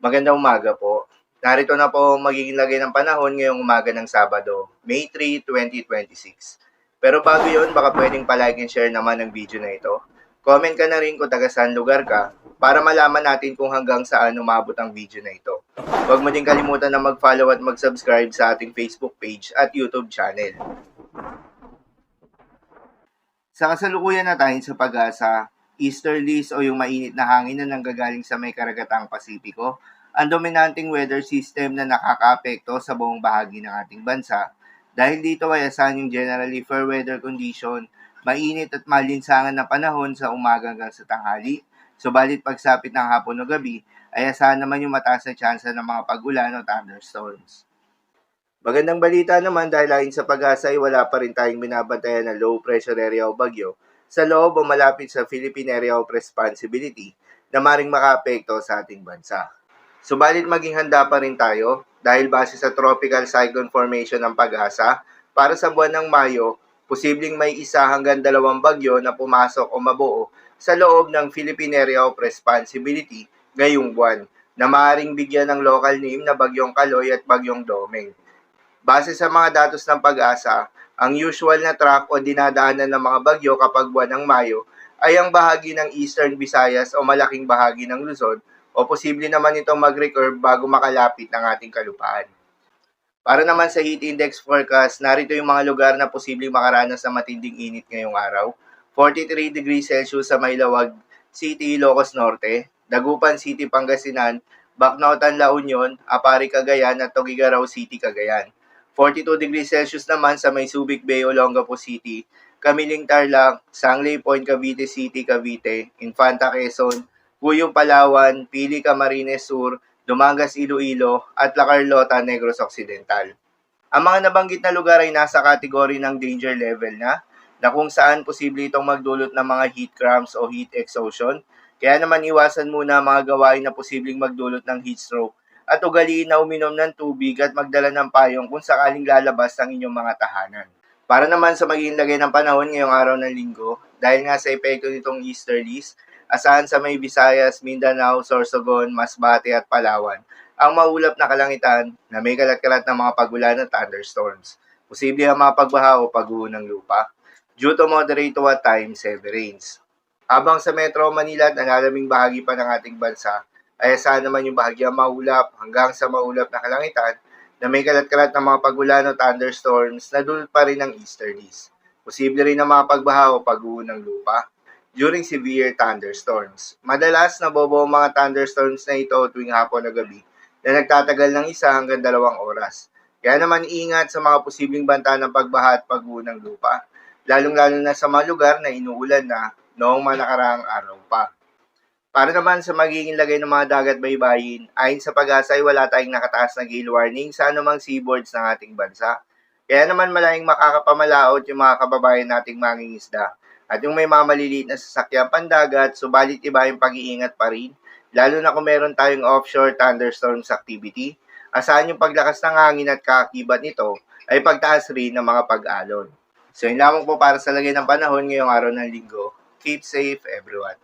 Magandang umaga po. Narito na po ang magiging lagay ng panahon ngayong umaga ng Sabado, May 3, 2026. Pero bago yun, baka pwedeng palike and share naman ang video na ito. Comment ka na rin kung taga saan lugar ka para malaman natin kung hanggang saan umabot ang video na ito. Huwag mo din kalimutan na mag-follow at mag-subscribe sa ating Facebook page at YouTube channel. Sa kasalukuyan na tayo sa pag-asa, easterlies o yung mainit na hangin na nanggagaling sa may karagatang Pasipiko, ang dominanting weather system na nakakaapekto sa buong bahagi ng ating bansa. Dahil dito ay asahan yung generally fair weather condition, mainit at malinsangan na panahon sa umaga hanggang sa tanghali. Subalit pagsapit ng hapon o gabi, ay asahan naman yung mataas na tsansa ng mga pag-ulan o thunderstorms. Magandang balita naman dahil ayon sa pag-asa ay wala pa rin tayong binabantayan na low pressure area o bagyo sa loob o malapit sa Philippine Area of Responsibility na maring makaapekto sa ating bansa. Subalit maging handa pa rin tayo dahil base sa tropical cyclone formation ng pag-asa, para sa buwan ng Mayo, posibleng may 1 hanggang 2 bagyo na pumasok o mabuo sa loob ng Philippine Area of Responsibility ngayong buwan na maaaring bigyan ng local name na Bagyong Kaloy at Bagyong Domeng. Base sa mga datos ng pag-asa, ang usual na track o dinadaanan ng mga bagyo kapag buwan ng Mayo ay ang bahagi ng Eastern Visayas o malaking bahagi ng Luzon o posible naman itong mag-recurve bago makalapit ng ating kalupaan. Para naman sa heat index forecast, narito yung mga lugar na posibleng makaranas ng matinding init ngayong araw. 43 degrees Celsius sa Maylawag City, Ilocos Norte, Dagupan City, Pangasinan, Bacnotan, La Union, Apari, Cagayan at Tuguegarao City, Cagayan. 42 degrees Celsius naman sa may Subic Bay, Olongapo City, Camiling, Tarlac, Sangley Point, Cavite City, Cavite, Infanta, Quezon, Puyo, Palawan, Pili, Camarines Sur, Dumangas, Iloilo, at La Carlota, Negros Occidental. Ang mga nabanggit na lugar ay nasa kategory ng danger level na kung saan posible itong magdulot ng mga heat cramps o heat exhaustion. Kaya naman iwasan muna ang mga gawain na posibleng magdulot ng heat stroke at ugaliin na uminom ng tubig at magdala ng payong kung sakaling lalabas ang inyong mga tahanan. Para naman sa magiging lagay ng panahon ngayong araw ng linggo, dahil nga sa epekto nitong easterlies, asahan sa may Visayas, Mindanao, Sorsogon, Masbate at Palawan ang maulap na kalangitan na may kalat-kalat ng mga pagulan at thunderstorms. Posible ang mga pagbaha o pagguho ng lupa due to moderate to at times heavy rains. Habang sa Metro Manila at nalaming bahagi pa ng ating bansa, ay asahan naman yung bahagyang maulap hanggang sa maulap na kalangitan na may kalat-kalat ng mga pagulan o thunderstorms na dulot pa rin ng easterlies. Posible rin ang mga pagbaha o pagguho ng lupa during severe thunderstorms. Madalas nabobo ang mga thunderstorms na ito tuwing hapon o gabi na nagtatagal ng 1 hanggang 2 oras. Kaya naman ingat sa mga posibleng banta ng pagbaha at pagguho ng lupa, lalong-lalo na sa mga lugar na inuulan na noong mga nakaraang araw pa. Para naman sa magiging lagay ng mga dagat baybayin, ayon sa pag-asa ay wala tayong nakataas na gale warning sa anumang seaboards ng ating bansa. Kaya naman malayang makakapamalaot yung mga kababayan nating mangingisda. At yung may mga maliliit na sasakyan pandagat, subalit iba yung pag-iingat pa rin, lalo na kung meron tayong offshore thunderstorms activity. Asahan yung paglakas ng hangin at kaakibat nito ay pagtaas rin ng mga pag-alon. So yun lamang po para sa lagay ng panahon ngayong araw ng linggo. Keep safe everyone.